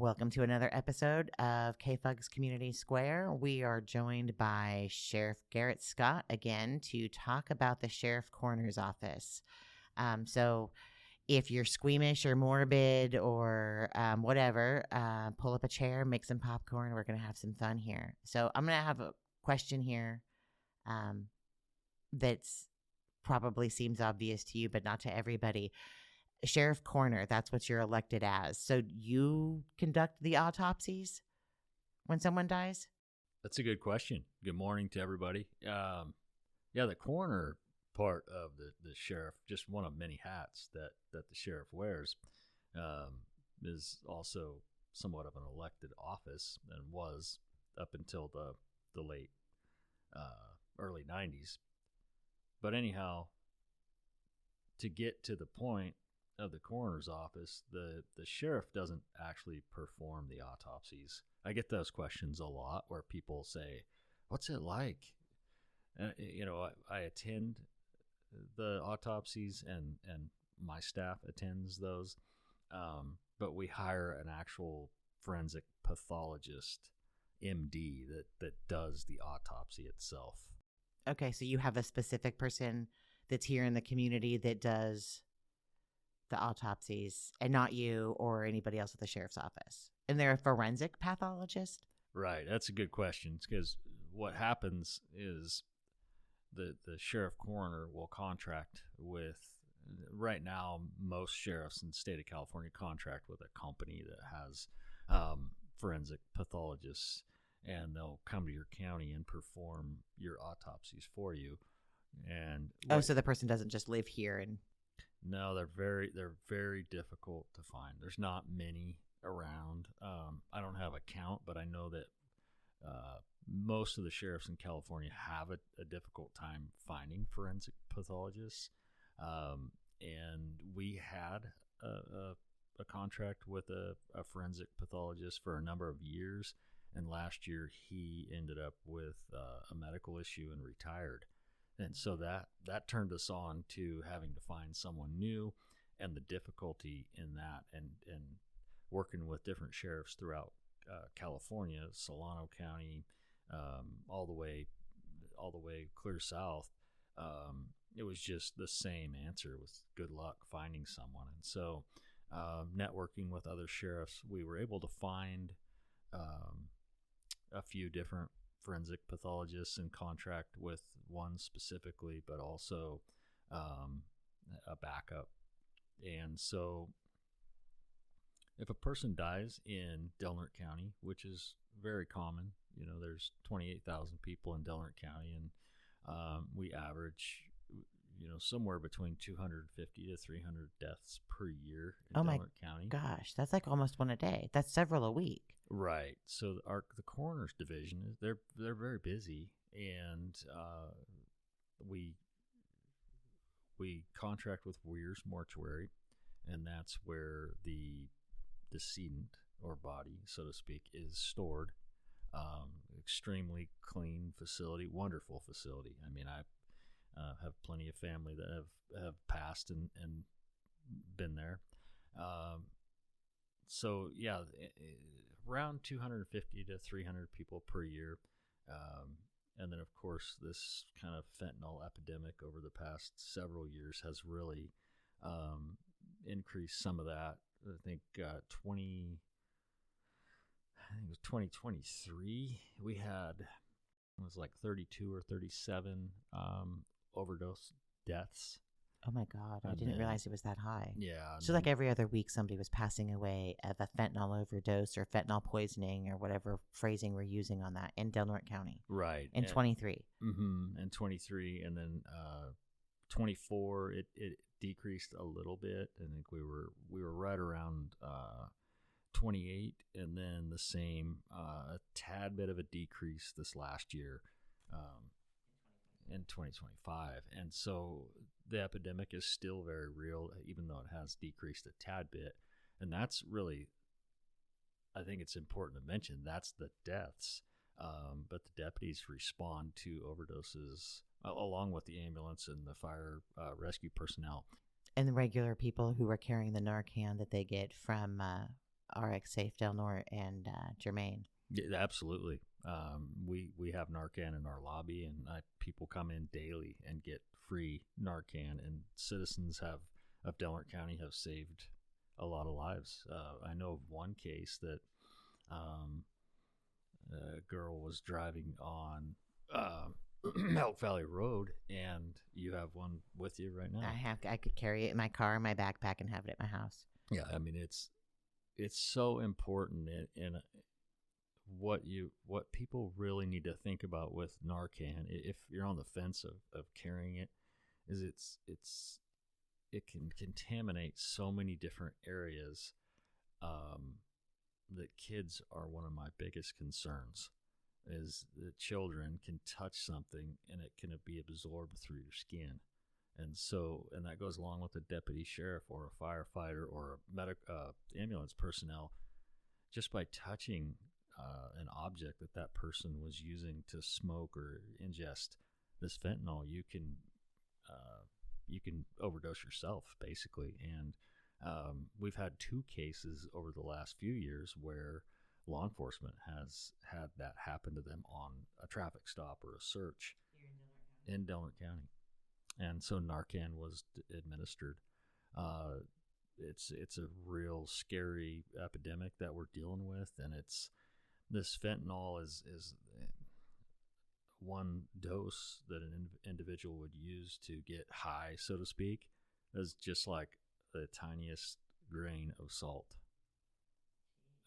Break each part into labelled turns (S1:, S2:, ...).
S1: Welcome to another episode of KFUG's Community Square. We are joined by Sheriff Garrett Scott again to talk about the Sheriff Coroner's office. So if you're squeamish or morbid or whatever, pull up a chair, make some popcorn. We're going to have some fun here. So I'm going to have a question here that's probably seems obvious to you, but not to everybody. Sheriff Coroner, that's what you're elected as. So you conduct the autopsies when someone dies?
S2: That's a good question. Good morning to everybody. The coroner part of the sheriff, just one of many hats that the sheriff wears, is also somewhat of an elected office and was up until the late early 90s. But anyhow, to get to the point of the coroner's office, the sheriff doesn't actually perform the autopsies. I get those questions a lot where people say, "What's it like?" I attend the autopsies and my staff attends those, but we hire an actual forensic pathologist, MD, that does the autopsy itself.
S1: Okay, so you have a specific person that's here in the community that does the autopsies and not you or anybody else at the sheriff's office. And they're a forensic pathologist?
S2: Right. That's a good question, because what happens is the sheriff coroner will contract with, right now, most sheriffs in the state of California contract with a company that has forensic pathologists, and they'll come to your county and perform your autopsies for you. And
S1: so the person doesn't just live here and...
S2: No, they're very difficult to find. There's not many around. I don't have a count, but I know that most of the sheriffs in California have a difficult time finding forensic pathologists. And we had a contract with a forensic pathologist for a number of years. And last year he ended up with a medical issue and retired. And so that turned us on to having to find someone new, and the difficulty in that, and working with different sheriffs throughout California, Solano County, all the way clear south. It was just the same answer, with good luck finding someone. And so networking with other sheriffs, we were able to find a few different forensic pathologists and contract with one specifically, but also a backup. And so if a person dies in Norte County, which is very common, there's 28,000 people in Norte County, and we average somewhere between 250 to 300 deaths per year in Norte County.
S1: Gosh, that's like almost one a day. That's several a week.
S2: Right. So the coroner's division, they're very busy, and we contract with Weir's Mortuary, and that's where the decedent, or body, so to speak, is stored. Extremely clean facility, wonderful facility. I mean, I have plenty of family that have passed and been there. So yeah, around 250 to 300 people per year. And then, of course, this kind of fentanyl epidemic over the past several years has really increased some of that. I think it was 2023, we had, it was like 32 or 37 overdose deaths.
S1: Oh my God, I didn't realize it was that high.
S2: Yeah.
S1: So like every other week somebody was passing away of a fentanyl overdose or fentanyl poisoning or whatever phrasing we're using on that in Norte County.
S2: Right.
S1: In 23.
S2: And 23, and then 24, it decreased a little bit. I think we were right around 28, and then the same, a tad bit of a decrease this last year. In 2025. And so the epidemic is still very real, even though it has decreased a tad bit. And that's really, I think it's important to mention, that's the deaths. But the deputies respond to overdoses along with the ambulance and the fire rescue personnel.
S1: And the regular people who are carrying the Narcan that they get from RX Safe Del Norte and Jermaine.
S2: Yeah, absolutely. We have Narcan in our lobby, and people come in daily and get free Narcan. And citizens of Delaware County have saved a lot of lives. I know of one case that a girl was driving on Elk Valley Road, and you have one with you right now.
S1: I could carry it in my car, in my backpack, and have it at my house.
S2: Yeah, I mean it's so important, and what people really need to think about with Narcan, if you're on the fence of carrying it, is it can contaminate so many different areas. That kids are one of my biggest concerns, is that children can touch something and it can be absorbed through your skin. And that goes along with a deputy sheriff or a firefighter or a ambulance personnel. Just by touching an object that person was using to smoke or ingest this fentanyl, you can overdose yourself, basically. And we've had 2 cases over the last few years where law enforcement has had that happen to them on a traffic stop or a search in Delaware County. And so Narcan was administered. It's a real scary epidemic that we're dealing with, and this fentanyl is one dose that an individual would use to get high, so to speak, is just like the tiniest grain of salt.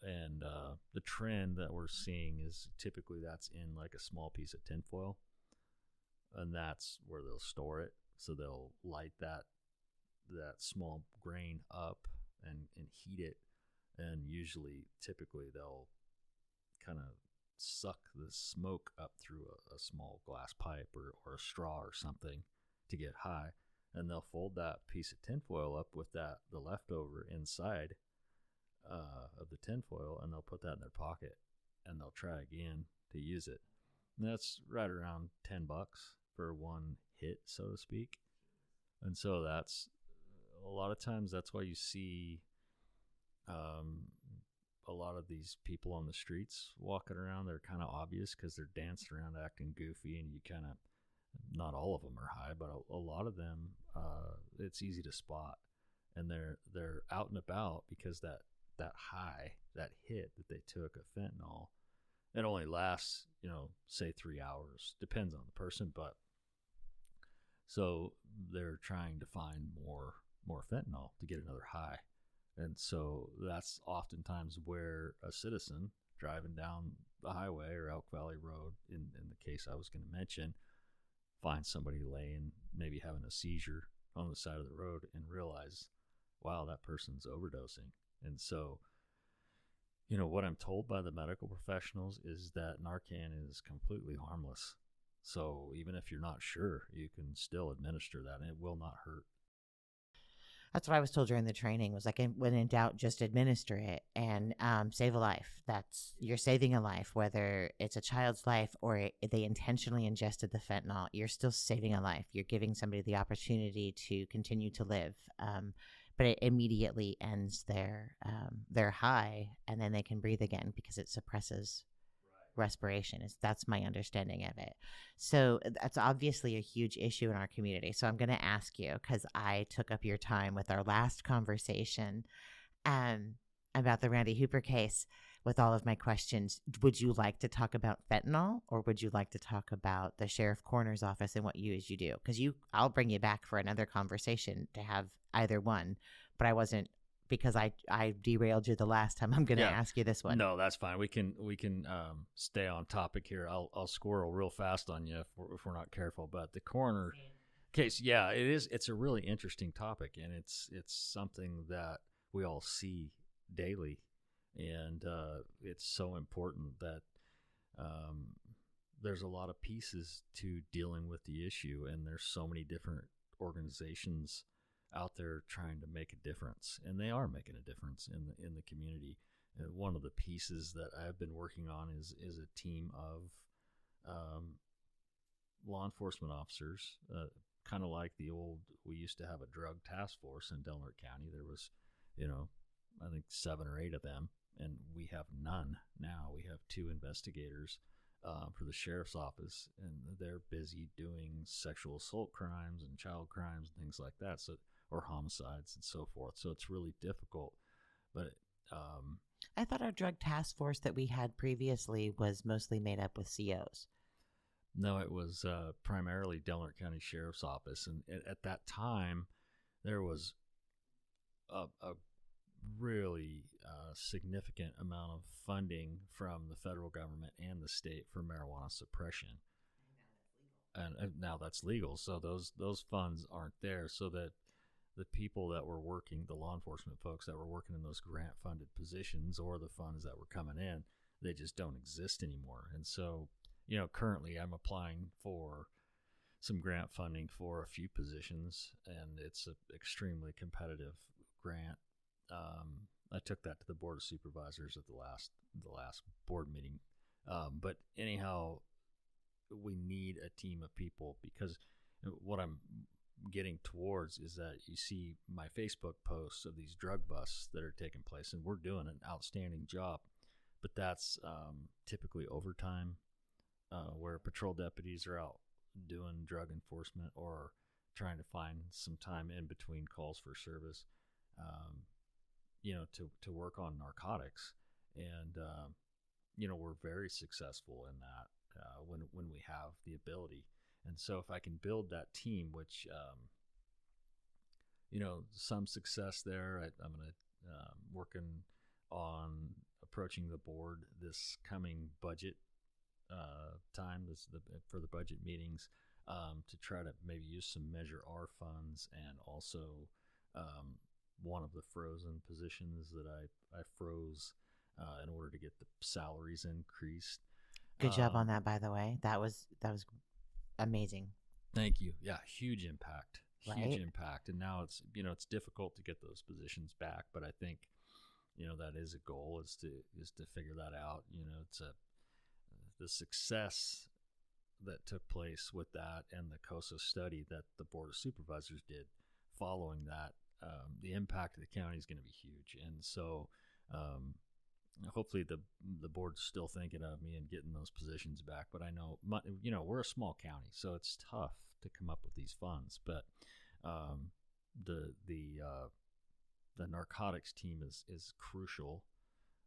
S2: And the trend that we're seeing is typically that's in like a small piece of tinfoil, and that's where they'll store it. So they'll light that small grain up and heat it, and typically they'll kind of suck the smoke up through a small glass pipe or a straw or something to get high, and they'll fold that piece of tinfoil up with the leftover inside of the tinfoil, and they'll put that in their pocket, and they'll try again to use it. And that's right around $10 for one hit, so to speak. And so that's a lot of times that's why you see a lot of these people on the streets walking around. They're kind of obvious because they're dancing around acting goofy, and you kind of, not all of them are high, but a lot of them, it's easy to spot, and they're out and about because that high, that hit that they took of fentanyl, it only lasts, say 3 hours, depends on the person, but so they're trying to find more fentanyl to get another high. And so that's oftentimes where a citizen driving down the highway or Elk Valley Road, in the case I was going to mention, finds somebody laying, maybe having a seizure on the side of the road, and realize, wow, that person's overdosing. And so, what I'm told by the medical professionals is that Narcan is completely harmless. So even if you're not sure, you can still administer that, and it will not hurt.
S1: That's what I was told during the training, was like, when in doubt, just administer it and save a life. You're saving a life, whether it's a child's life or they intentionally ingested the fentanyl. You're still saving a life. You're giving somebody the opportunity to continue to live, but it immediately ends their high, and then they can breathe again because it suppresses respiration. That's my understanding of it. So that's obviously a huge issue in our community. So I'm going to ask you, because I took up your time with our last conversation about the Randy Hooper case with all of my questions. Would you like to talk about fentanyl, or would you like to talk about the Sheriff Coroner's office and what you do? Because I'll bring you back for another conversation to have either one, but I wasn't, because I derailed you the last time. I'm going to ask you this one.
S2: No, that's fine. We can stay on topic here. I'll squirrel real fast on you if we're not careful. But the coroner case, yeah, it is. It's a really interesting topic, and it's something that we all see daily, and it's so important that there's a lot of pieces to dealing with the issue, and there's so many different organizations out there trying to make a difference, and they are making a difference in the community. And one of the pieces that I've been working on is a team of law enforcement officers, kind of like we used to have a drug task force in Del Norte County. There was, I think 7 or 8 of them, and we have none now. We have 2 investigators for the sheriff's office, and they're busy doing sexual assault crimes and child crimes and things like that, so or homicides and so forth. So it's really difficult. But
S1: I thought our drug task force that we had previously was mostly made up with COs.
S2: no, it was primarily Delaware County Sheriff's Office, and at that time there was a really significant amount of funding from the federal government and the state for marijuana suppression. And now that's legal, so those funds aren't there, so that the people that were working, the law enforcement folks that were working in those grant funded positions, or the funds that were coming in, they just don't exist anymore. And so, currently I'm applying for some grant funding for a few positions, and it's an extremely competitive grant. I took that to the board of supervisors at the last board meeting. But anyhow, we need a team of people, because what I'm getting towards is that you see my Facebook posts of these drug busts that are taking place, and we're doing an outstanding job, but that's typically overtime, where patrol deputies are out doing drug enforcement or trying to find some time in between calls for service, to work on narcotics. And we're very successful in that when we have the ability. And so if I can build that team, which some success there, I'm going to working on approaching the board this coming budget time, for the budget meetings, to try to maybe use some Measure R funds, and also one of the frozen positions that I froze in order to get the salaries increased.
S1: Good job on that, by the way. That was amazing.
S2: Thank you. Yeah, huge impact.
S1: Right?
S2: Huge impact. And now it's difficult to get those positions back, but I think that is a goal, is to figure that out. It's the success that took place with that, and the COSA study that the board of supervisors did following that. The impact of the county is going to be huge, and so hopefully the board's still thinking of me and getting those positions back. But I know we're a small county, so it's tough to come up with these funds. But the narcotics team is crucial,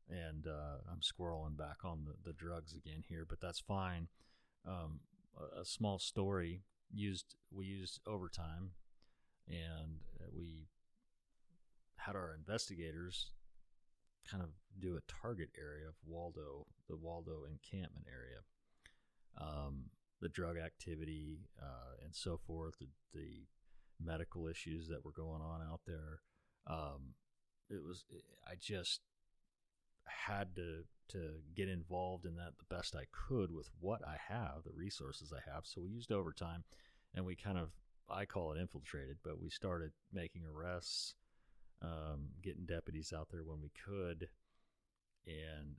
S2: and I'm squirreling back on the drugs again here, but that's fine. A small story: we used overtime, and we had our investigators kind of do a target area of the Waldo encampment area, the drug activity and so forth, the medical issues that were going on out there. I just had to get involved in that the best I could with what I have, the resources I have. So we used overtime, and we I call it infiltrated, but we started making arrests, getting deputies out there when we could. And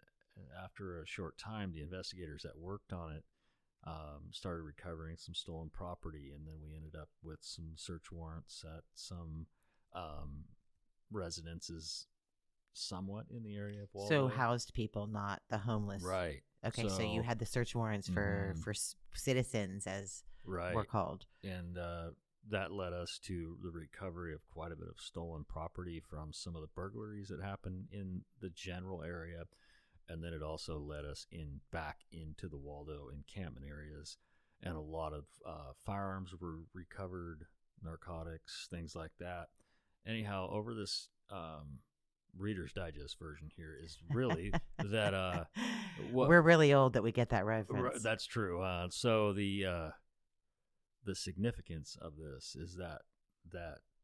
S2: after a short time, the investigators that worked on it started recovering some stolen property, and then we ended up with some search warrants at some residences somewhat in the area of Waldo.
S1: So housed people, not the homeless.
S2: Right.
S1: Okay, so you had the search warrants for citizens, as we're called.
S2: And that led us to the recovery of quite a bit of stolen property from some of the burglaries that happened in the general area. And then it also led us back into the Waldo encampment areas. And a lot of firearms were recovered, narcotics, things like that. Anyhow, over this Reader's Digest version here is really that
S1: we're really old that we get that reference.
S2: That's true. So the significance of this is that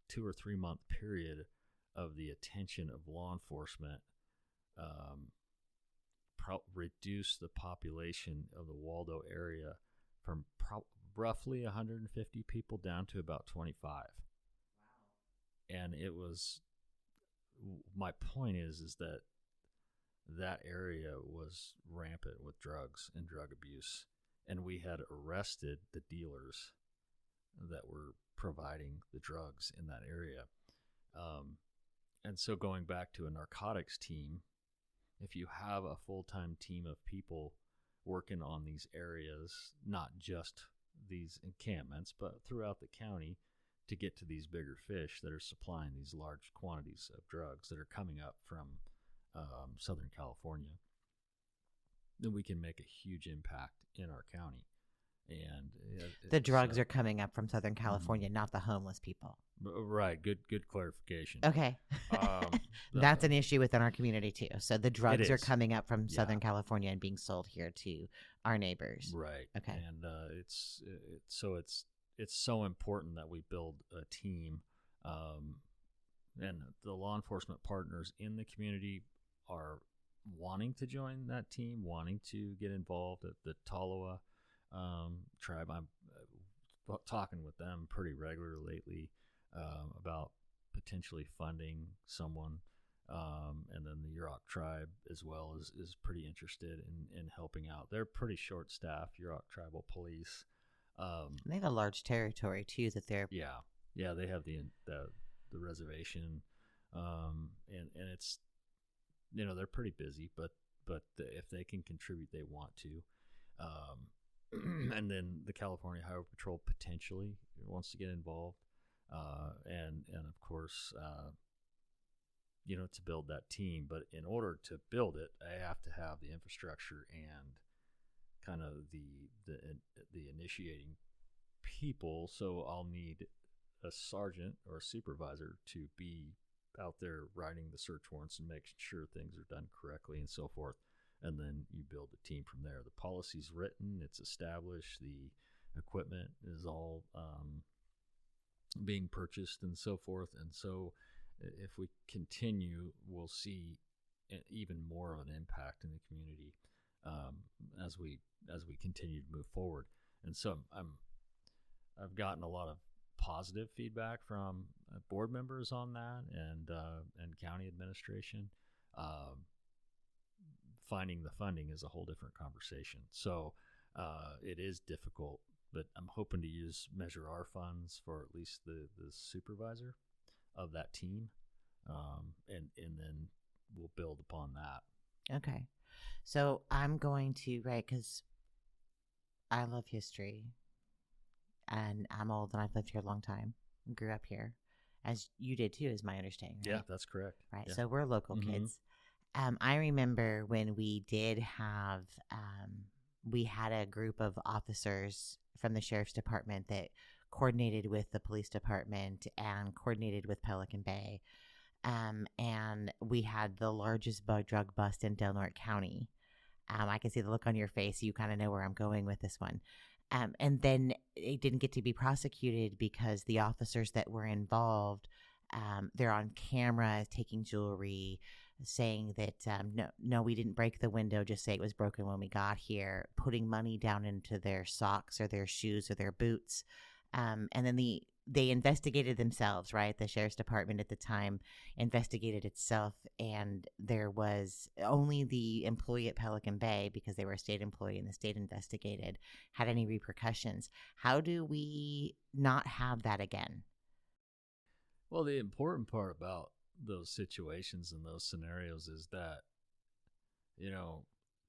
S2: 2 or 3 month period of the attention of law enforcement reduced the population of the Waldo area from roughly 150 people down to about 25. Wow. And it was, my point is that area was rampant with drugs and drug abuse, and we had arrested the dealers that were providing the drugs in that area. And so going back to a narcotics team, if you have a full-time team of people working on these areas, not just these encampments, but throughout the county, to get to these bigger fish that are supplying these large quantities of drugs that are coming up from Southern California, then we can make a huge impact in our county. And
S1: the drugs are coming up from Southern California, not the homeless people.
S2: Right. Good clarification.
S1: Okay. That's an issue within our community too. So the drugs are coming up from Southern California and being sold here to our neighbors.
S2: Right.
S1: Okay.
S2: And it's so important that we build a team, and the law enforcement partners in the community are wanting to join that team, wanting to get involved. At the Tolowa tribe, I'm talking with them pretty regularly lately about potentially funding someone, and then the Yurok tribe as well is pretty interested in helping out. They're pretty short-staffed, Yurok tribal police.
S1: They have a large territory too that they're
S2: they have the reservation, and it's, they're pretty busy, but if they can contribute, they want to. And then the California Highway Patrol potentially wants to get involved, and of course, to build that team. But in order to build it, I have to have the infrastructure and kind of the initiating people. So I'll need a sergeant or a supervisor to be out there writing the search warrants and making sure things are done correctly and so forth. And then you build a team from there. The policy's written, it's established, the equipment is all being purchased and so forth. And so if we continue, we'll see even more of an impact in the community as we continue to move forward. And so I've gotten a lot of positive feedback from board members on that, and county administration. Finding the funding is a whole different conversation. So it is difficult, but I'm hoping to measure our funds for at least the supervisor of that team, and then we'll build upon that.
S1: Okay. So I'm going to, because I love history, and I'm old and I've lived here a long time, grew up here, as you did too, is my understanding. Right?
S2: Yeah, that's correct.
S1: Right.
S2: Yeah.
S1: So we're local kids. I remember when we did have, we had a group of officers from the sheriff's department that coordinated with the police department and coordinated with Pelican Bay. And we had the largest drug bust in Norte County. I can see the look on your face. You kind of know where I'm going with this one. And then it didn't get to be prosecuted because the officers that were involved, they're on camera taking jewelry, saying that no, we didn't break the window, just say it was broken when we got here, putting money down into their socks or their shoes or their boots. And then they investigated themselves, right? The sheriff's department at the time investigated itself, and there was only the employee at Pelican Bay, because they were a state employee and the state investigated, had any repercussions. How do we not have that again?
S2: Well, the important part about those situations and those scenarios is that,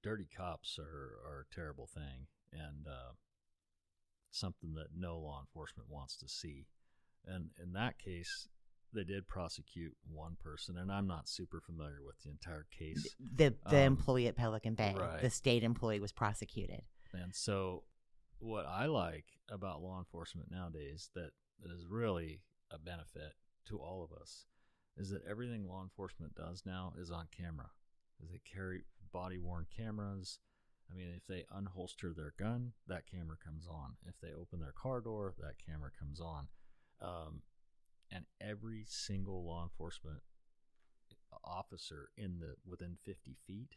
S2: dirty cops are a terrible thing, and something that no law enforcement wants to see. And in that case, they did prosecute one person, and I'm not super familiar with the entire case.
S1: The employee at Pelican Bay,
S2: right.
S1: The state employee, was prosecuted.
S2: And so what I like about law enforcement nowadays that is really a benefit to all of us is that everything law enforcement does now is on camera. They carry body-worn cameras. I mean, if they unholster their gun, that camera comes on. If they open their car door, that camera comes on. And every single law enforcement officer within 50 feet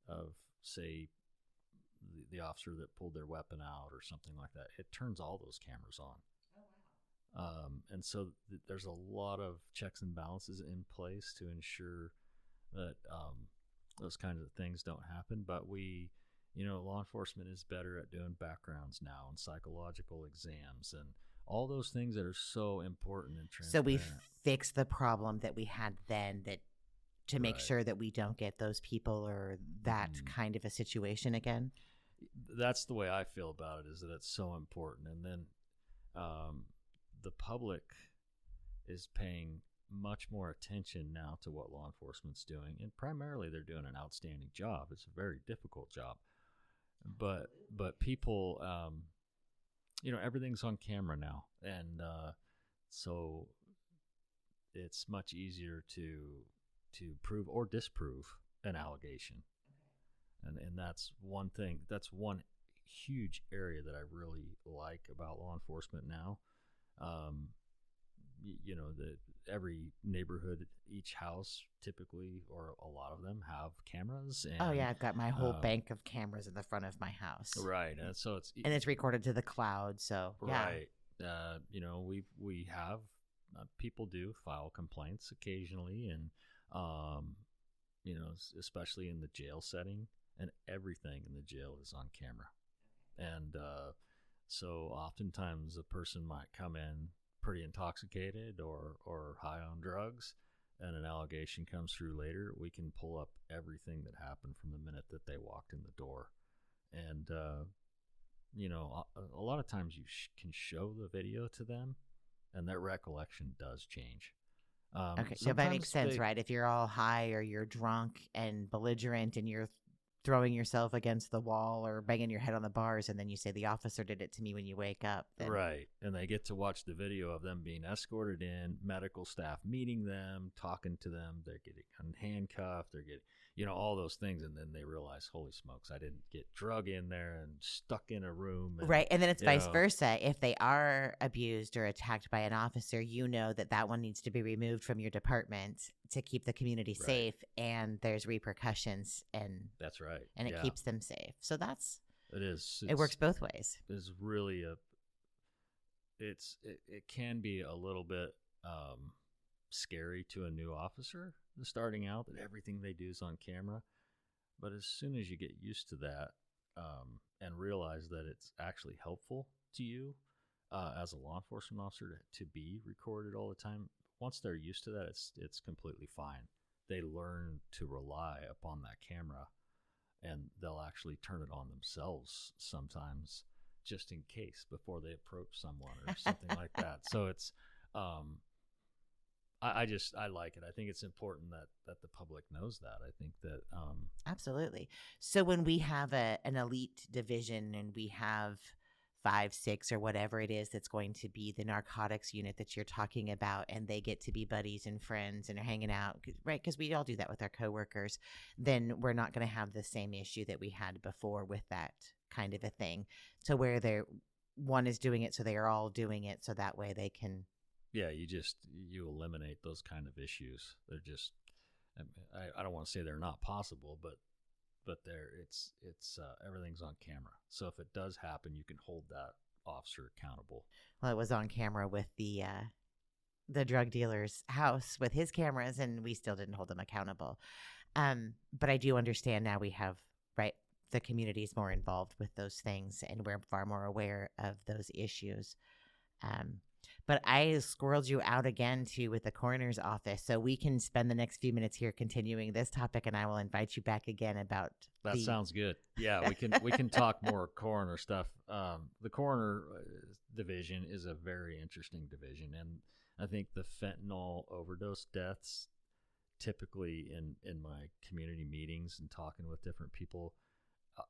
S2: of, say, the officer that pulled their weapon out or something like that, it turns all those cameras on. Oh, wow. And so there's a lot of checks and balances in place to ensure that those kinds of things don't happen. But law enforcement is better at doing backgrounds now and psychological exams and all those things that are so important and transparent.
S1: So we fixed the problem that we had then, that to make
S2: Right.
S1: sure that we don't get those people or that
S2: Mhm.
S1: kind of a situation again?
S2: That's the way I feel about it, is that it's so important. And then um, the public is paying much more attention now to what law enforcement's doing, and primarily they're doing an outstanding job. It's a very difficult job, but people, everything's on camera now, and so it's much easier to prove or disprove an allegation. And that's one thing. That's one huge area that I really like about law enforcement now. Um, that every neighborhood, each house typically, or a lot of them, have cameras.
S1: Oh
S2: And
S1: yeah, I've got my whole bank of cameras in the front of my house.
S2: right, and so
S1: it's recorded to the cloud. So yeah.
S2: Right. We have people do file complaints occasionally, and especially in the jail setting, and everything in the jail is on camera. And so oftentimes a person might come in pretty intoxicated or high on drugs, and an allegation comes through later. We can pull up everything that happened from the minute that they walked in the door. And a lot of times you can show the video to them, and their recollection does change.
S1: Okay, so that makes sense, right? If you're all high or you're drunk and belligerent and you're throwing yourself against the wall or banging your head on the bars, and then you say the officer did it to me when you wake up. Then...
S2: Right, and they get to watch the video of them being escorted in, medical staff meeting them, talking to them, they're getting handcuffed, they're getting, all those things, and then they realize, holy smokes, I didn't get drug in there and stuck in a room. And,
S1: right, and then it's vice versa. If they are abused or attacked by an officer, that one needs to be removed from your department to keep the community safe, and there's repercussions, and
S2: that's right,
S1: and it keeps them safe. So it works both ways.
S2: It's really it can be a little bit scary to a new officer starting out, that everything they do is on camera. But as soon as you get used to that, and realize that it's actually helpful to you as a law enforcement officer to be recorded all the time, once they're used to that, it's completely fine. They learn to rely upon that camera, and they'll actually turn it on themselves sometimes, just in case, before they approach someone or something like that. So it's I like it. I think it's important that the public knows that. I think that
S1: absolutely. So when we have an elite division, and we have 5, 6, or whatever it is that's going to be the narcotics unit that you're talking about, and they get to be buddies and friends and are hanging out, right? Because we all do that with our coworkers. Then we're not going to have the same issue that we had before with that kind of a thing. So where one is doing it, so they are all doing it, so that way they can.
S2: Yeah, you eliminate those kind of issues. They're just, I don't want to say they're not possible, but it's everything's on camera. So if it does happen, you can hold that officer accountable.
S1: Well, it was on camera with the drug dealer's house with his cameras, and we still didn't hold him accountable. But I do understand now we have, right, the community is more involved with those things, and we're far more aware of those issues. But I squirreled you out again too with the coroner's office, so we can spend the next few minutes here continuing this topic, and I will invite you back again about.
S2: That sounds good. Yeah, we can talk more coroner stuff. The coroner division is a very interesting division, and I think the fentanyl overdose deaths, typically in my community meetings and talking with different people,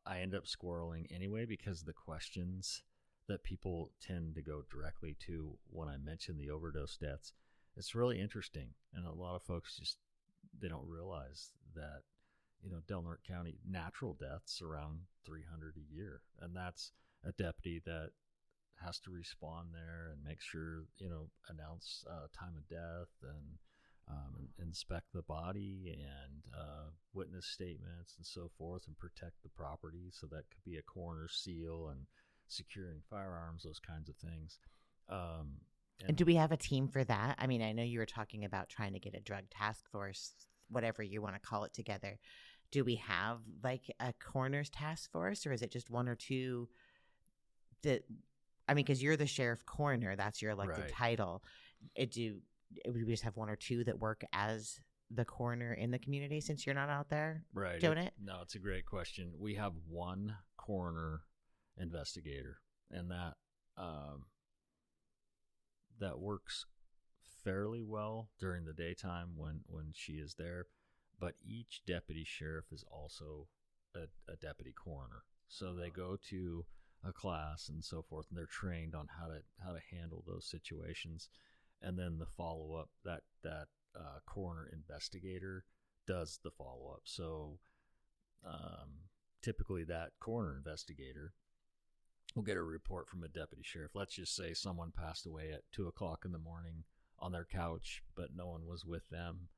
S2: I end up squirreling anyway, because the questions that people tend to go directly to when I mention the overdose deaths, it's really interesting. And a lot of folks they don't realize that, Del Norte County natural deaths around 300 a year. And that's a deputy that has to respond there and make sure, announce time of death, and inspect the body, and witness statements and so forth, and protect the property. So that could be a coroner's seal, and securing firearms, those kinds of things.
S1: And do we have a team for that? I mean, I know you were talking about trying to get a drug task force, whatever you want to call it, together. Do we have like a coroner's task force, or is it just one or two because you're the sheriff coroner, that's your elected title. We just have one or two that work as the coroner in the community since you're not out there
S2: Right.
S1: doing it?
S2: No, it's a great question. We have one coroner investigator, and um, that works fairly well during the daytime when she is there. But each deputy sheriff is also a deputy coroner, so they go to a class and so forth, and they're trained on how to handle those situations. And then the follow up, that coroner investigator does the follow up. So typically, that coroner investigator will get a report from a deputy sheriff. Let's just say someone passed away at 2 o'clock in the morning on their couch, but no one was with them.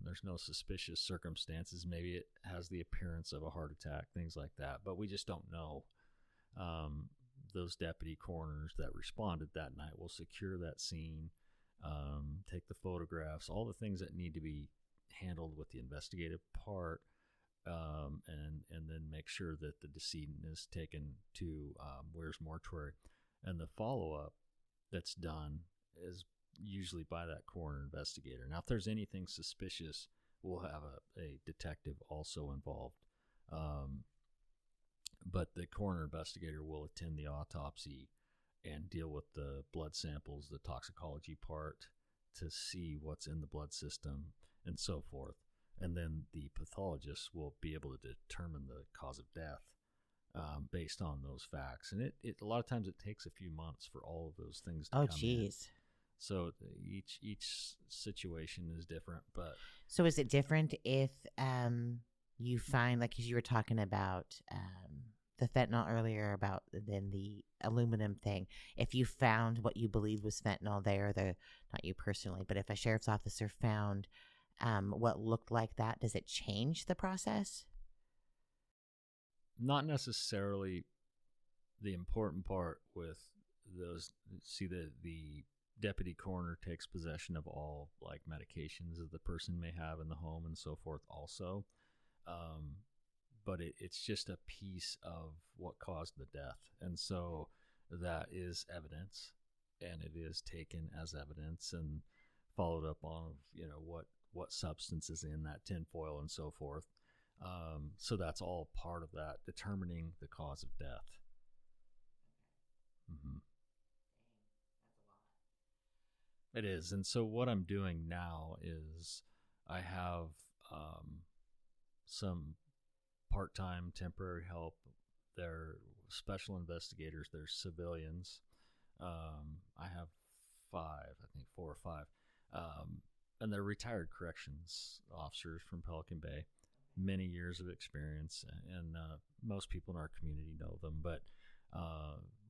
S2: There's no suspicious circumstances. Maybe it has the appearance of a heart attack, things like that, but we just don't know. Those deputy coroners that responded that night will secure that scene, take the photographs, all the things that need to be handled with the investigative part, and then make sure that the decedent is taken to Ware's mortuary. And the follow-up that's done is usually by that coroner investigator. Now, if there's anything suspicious, we'll have a detective also involved. But the coroner investigator will attend the autopsy and deal with the blood samples, the toxicology part, to see what's in the blood system and so forth. And then the pathologist will be able to determine the cause of death based on those facts. And it a lot of times it takes a few months for all of those things to
S1: Oh,
S2: come in.
S1: geez.
S2: So each situation is different, but
S1: So is it different if you find, like, 'cause you were talking about the fentanyl earlier, about then the aluminum thing. If you found what you believe was fentanyl there, not you personally, but if a sheriff's officer found what looked like that, does it change the process?
S2: not necessarily. The important part with those, see, the deputy coroner takes possession of all like medications that the person may have in the home and so forth also. But it's just a piece of what caused the death, and so that is evidence, and it is taken as evidence and followed up on, what substance is in that tinfoil and so forth. So that's all part of that, determining the cause of death. Mm-hmm. It is. And so what I'm doing now is I have some part-time temporary help. They're special investigators. They're civilians. I have five, I think 4 or 5. And they're retired corrections officers from Pelican Bay, many years of experience. And most people in our community know them. But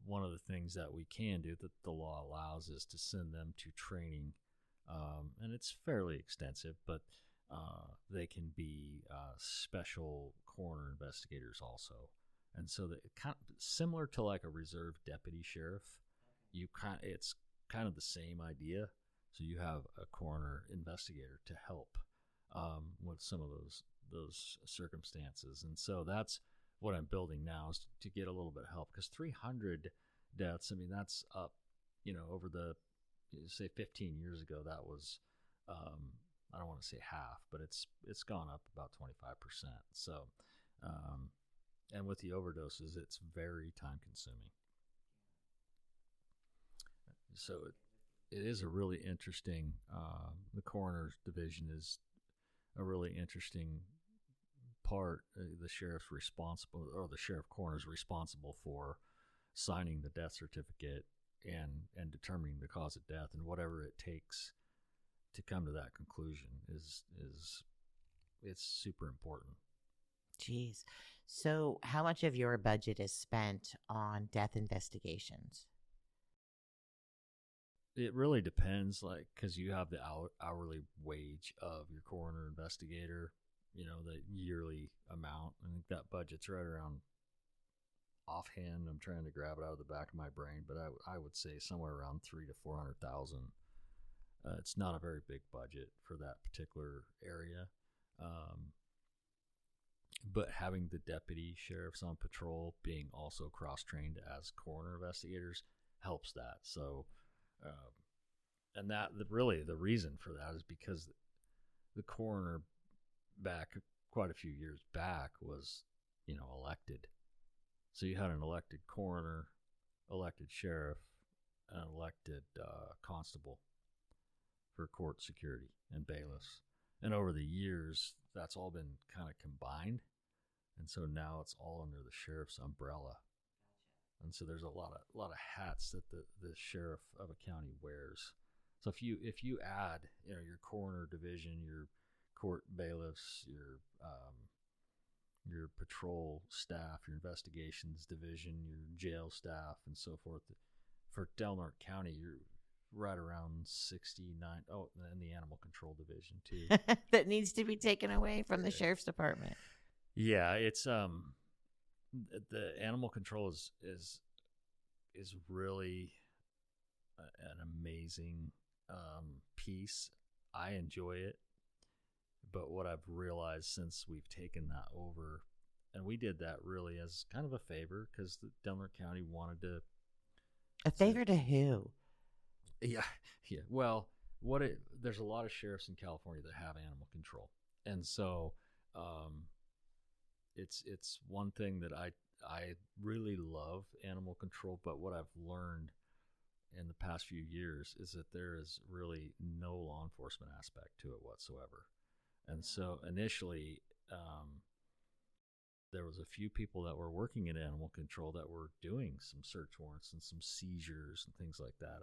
S2: one of the things that we can do, that the law allows, is to send them to training. And it's fairly extensive, but they can be special coroner investigators also. And so that kind of similar to like a reserve deputy sheriff, it's kind of the same idea. So you have a coroner investigator to help with some of those circumstances. And so that's what I'm building now, is to get a little bit of help, because 300 deaths, I mean, that's up, over the, say 15 years ago, that was, I don't want to say half, but it's gone up about 25%. So, and with the overdoses, it's very time consuming. So it is a really interesting, the coroner's division is a really interesting part. The sheriff coroner is responsible for signing the death certificate and determining the cause of death, and whatever it takes to come to that conclusion is it's super important.
S1: Jeez. So how much of your budget is spent on death investigations?
S2: It really depends, like, because you have the hourly wage of your coroner investigator, the yearly amount. I think that budget's right around, offhand, I'm trying to grab it out of the back of my brain, but I would say somewhere around 300,000 to 400,000. It's not a very big budget for that particular area. But having the deputy sheriffs on patrol being also cross-trained as coroner investigators helps that. So, and that really the reason for that is because the coroner back quite a few years back was, elected. So you had an elected coroner, elected sheriff, an elected constable for court security and bailiffs. And over the years, that's all been kind of combined. And so now it's all under the sheriff's umbrella. And so there's a lot of hats that the sheriff of a county wears. So if you add, your coroner division, your court bailiffs, your patrol staff, your investigations division, your jail staff, and so forth, for Del Norte County, you're right around 69. Oh, and the animal control division too.
S1: That needs to be taken away from the sheriff's department.
S2: Yeah, it's the animal control is really an amazing piece. I enjoy it, but what I've realized since we've taken that over, and we did that really as kind of a favor because the Del Norte County wanted to.
S1: A favor to who?
S2: Yeah. Well, there's a lot of sheriffs in California that have animal control, and so it's one thing that I really love animal control. But what I've learned in the past few years is that there is really no law enforcement aspect to it whatsoever. And so initially, there was a few people that were working in animal control that were doing some search warrants and some seizures and things like that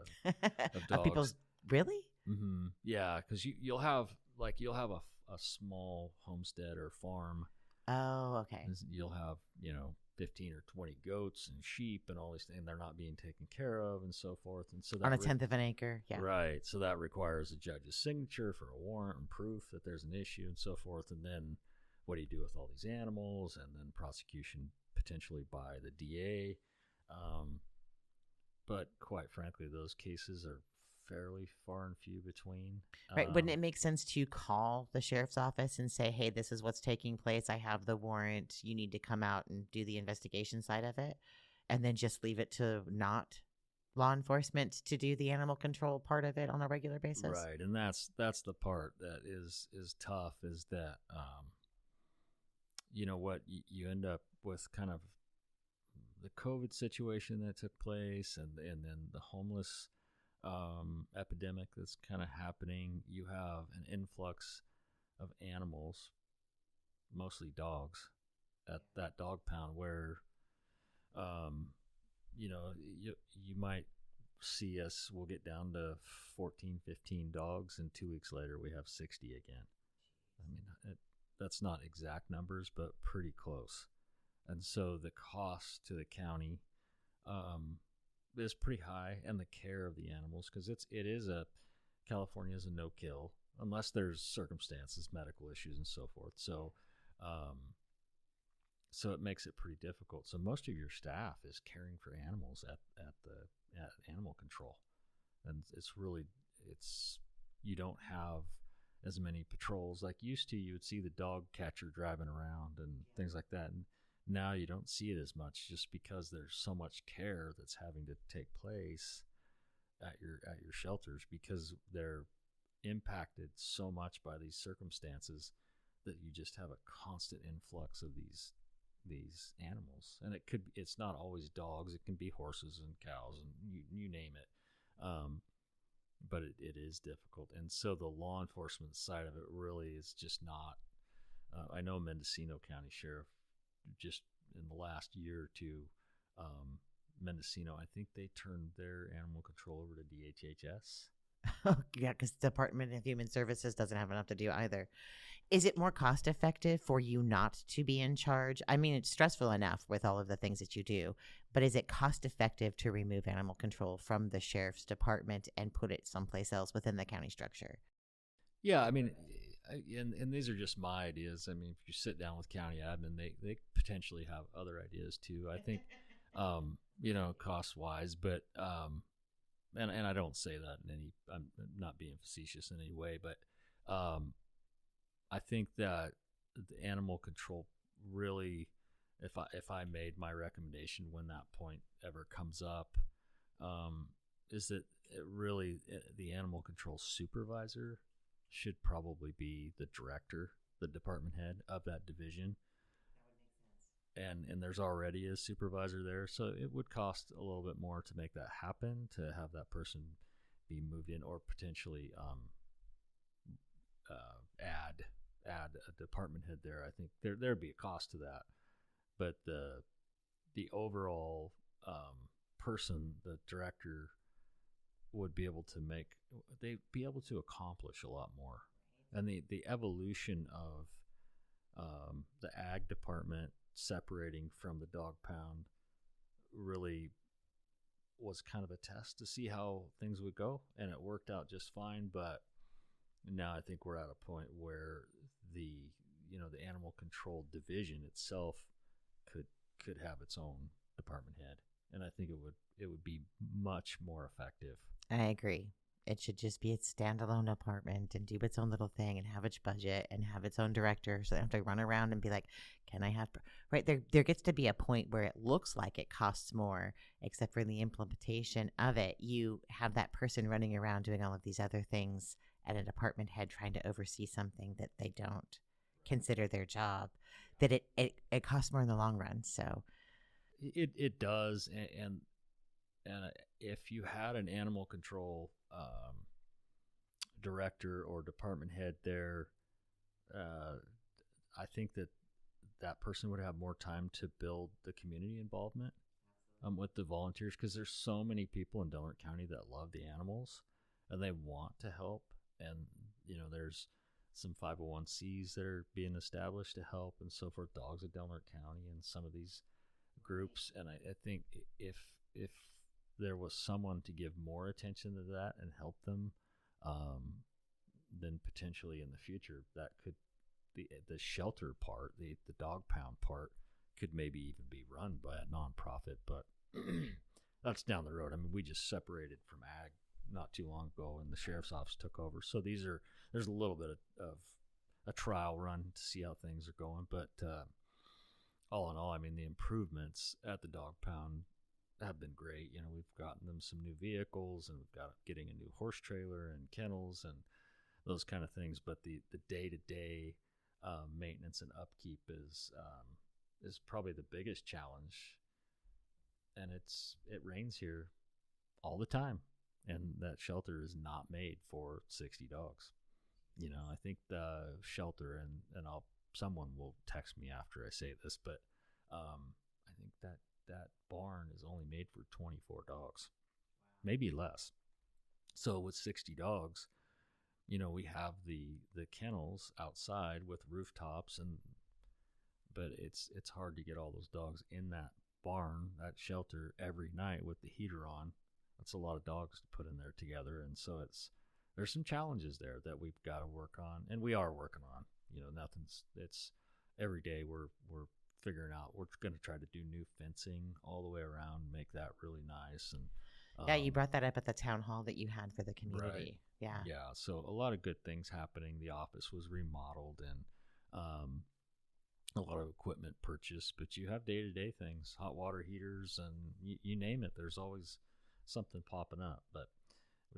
S2: of dogs.
S1: People's really?
S2: Mm-hmm. Yeah, because you'll have a small homestead or farm.
S1: Oh, okay.
S2: You'll have 15 or 20 goats and sheep and all these things, and they're not being taken care of and so forth. And so that
S1: on a tenth of an acre, yeah.
S2: Right. So that requires a judge's signature for a warrant and proof that there's an issue and so forth. And then what do you do with all these animals? And then prosecution potentially by the DA. But quite frankly, those cases are fairly far and few between.
S1: Right. Wouldn't it make sense to call the sheriff's office and say, hey, this is what's taking place. I have the warrant. You need to come out and do the investigation side of it. And then just leave it to not law enforcement to do the animal control part of it on a regular basis.
S2: Right. And that's the part that is tough, is that, what you end up with kind of the COVID situation that took place and then the homeless epidemic that's kind of happening. You have an influx of animals, mostly dogs, at that dog pound where, you might see us, we'll get down to 14, 15 dogs, and 2 weeks later we have 60 again. I mean, that's not exact numbers, but pretty close. And so the cost to the county is pretty high, and the care of the animals, because California is a no-kill unless there's circumstances, medical issues, and so forth. So, so it makes it pretty difficult. So most of your staff is caring for animals at animal control, and you don't have as many patrols like used to. You would see the dog catcher driving around and things like that, and now you don't see it as much, just because there's so much care that's having to take place at your shelters, because they're impacted so much by these circumstances that you just have a constant influx of these animals. And it's not always dogs, it can be horses and cows and you name it. But it is difficult. And so the law enforcement side of it really is just not. I know Mendocino County Sheriff, just in the last year or two, Mendocino, I think they turned their animal control over to DHHS.
S1: Yeah, because the Department of Human Services doesn't have enough to do either. Is it more cost effective for you not to be in charge? I mean, it's stressful enough with all of the things that you do, but is it cost effective to remove animal control from the sheriff's department and put it someplace else within the county structure?
S2: Yeah, I mean, and these are just my ideas. I mean, if you sit down with county admin, they potentially have other ideas too. I think, cost wise, but and I don't say that I'm not being facetious in any way, but I think that the animal control really, if I made my recommendation when that point ever comes up, is that the animal control supervisor should probably be the director, the department head of that division. And there's already a supervisor there, so it would cost a little bit more to make that happen, to have that person be moved in, or potentially add a department head there. I think there'd be a cost to that, but the overall person, the director, would be able to they'd be able to accomplish a lot more. And the evolution of the ag department separating from the dog pound really was kind of a test to see how things would go, and it worked out just fine. But now I think we're at a point where the the animal control division itself could have its own department head, and I think it would be much more effective.
S1: I agree. It should just be its standalone department and do its own little thing and have its budget and have its own director, so they don't have to run around and be like, can I have right there gets to be a point where it looks like it costs more, except for the implementation of it. You have that person running around doing all of these other things and a department head trying to oversee something that they don't consider their job, that it costs more in the long run. So
S2: it does. And if you had an animal control director or department head there, I think that person would have more time to build the community involvement with the volunteers, because there's so many people in Delaware County that love the animals and they want to help. And there's some 501c that are being established to help and so forth, Dogs of Delaware County and some of these groups. And I think if there was someone to give more attention to that and help them, then potentially in the future that could the shelter part, the dog pound part, could maybe even be run by a nonprofit. But that's down the road. I mean, we just separated from ag not too long ago, and the sheriff's office took over. So there's a little bit of a trial run to see how things are going. But all in all, I mean, the improvements at the dog pound have been great. We've gotten them some new vehicles, and we've got getting a new horse trailer and kennels and those kind of things. But the day-to-day maintenance and upkeep is probably the biggest challenge. And it rains here all the time, and that shelter is not made for 60 dogs. I think the shelter, and someone will text me after I say this, but I think that barn is only made for 24 dogs, maybe less. So with 60 dogs, we have the kennels outside with rooftops, but it's hard to get all those dogs in that barn, that shelter, every night with the heater on. That's a lot of dogs to put in there together, and so there's some challenges there that we've got to work on, and we are working on. It's every day we're figuring out. We're going to try to do new fencing all the way around, make that really nice. And
S1: yeah, you brought that up at the town hall that you had for the community.
S2: Right. Yeah. So a lot of good things happening. The office was remodeled, and a lot of equipment purchased. But you have day-to-day things, hot water heaters, and you name it. There's always something popping up. But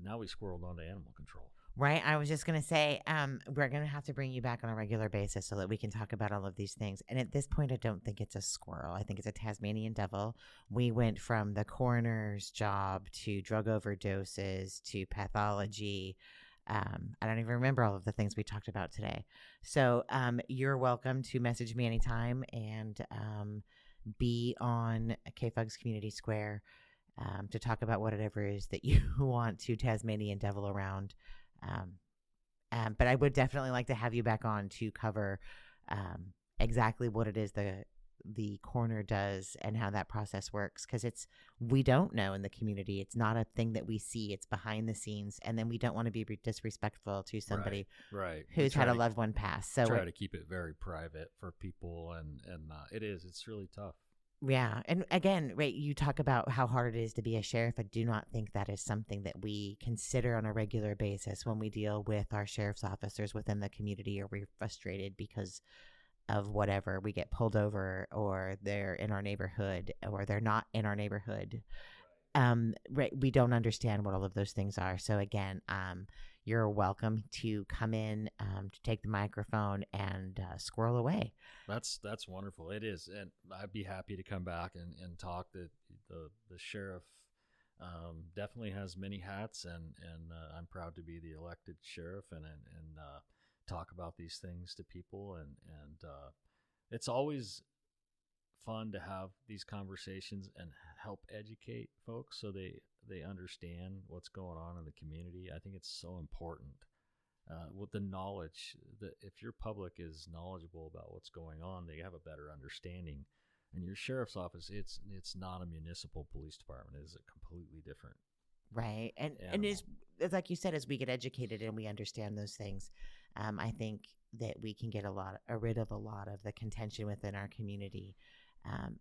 S2: now we squirreled onto animal control.
S1: Right. I was just going to say, we're going to have to bring you back on a regular basis so that we can talk about all of these things. And at this point, I don't think it's a squirrel. I think it's a Tasmanian devil. We went from the coroner's job to drug overdoses to pathology. I don't even remember all of the things we talked about today. So you're welcome to message me anytime and be on KFUG's Community Square to talk about whatever it is that you want to Tasmanian devil around. But I would definitely like to have you back on to cover exactly what it is the coroner does and how that process works, because we don't know in the community. It's not a thing that we see. It's behind the scenes, and then we don't want to be disrespectful to somebody
S2: right.
S1: who's had a loved one pass. So
S2: try to keep it very private for people, and it's really tough.
S1: Yeah. And again, right, you talk about how hard it is to be a sheriff. I do not think that is something that we consider on a regular basis when we deal with our sheriff's officers within the community, or we're frustrated because of whatever. We get pulled over, or they're in our neighborhood, or they're not in our neighborhood. Right, we don't understand what all of those things are. So again, you're welcome to come in to take the microphone and squirrel away.
S2: That's wonderful. It is, and I'd be happy to come back and talk. The sheriff definitely has many hats, and I'm proud to be the elected sheriff and talk about these things to people, and it's always fun to have these conversations and help educate folks so they understand what's going on in the community. I think it's so important with the knowledge that if your public is knowledgeable about what's going on, they have a better understanding. And your sheriff's office, it's not a municipal police department. It is a completely different
S1: Right. And
S2: animal.
S1: it's like you said, as we get educated and we understand those things, I think that we can get rid of a lot of the contention within our community.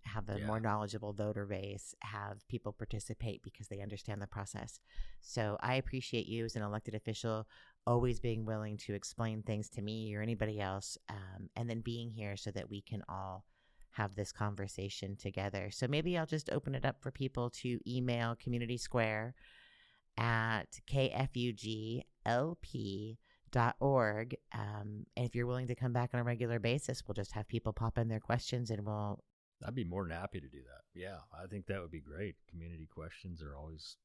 S1: Have a more knowledgeable voter base, have people participate because they understand the process. So I appreciate you as an elected official always being willing to explain things to me or anybody else, and then being here so that we can all have this conversation together. So maybe I'll just open it up for people to email Community Square at kfuglp.org. And if you're willing to come back on a regular basis, we'll just have people pop in their questions and we'll.
S2: I'd be more than happy to do that. Yeah, I think that would be great. Community questions are always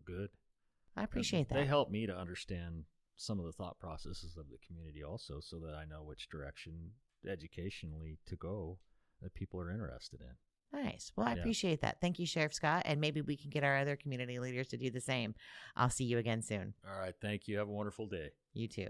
S2: good.
S1: I appreciate that.
S2: They help me to understand some of the thought processes of the community also, so that I know which direction educationally to go that people are interested in.
S1: Nice. Well, I appreciate that. Thank you, Sheriff Scott. And maybe we can get our other community leaders to do the same. I'll see you again soon.
S2: All right. Thank you. Have a wonderful day.
S1: You too.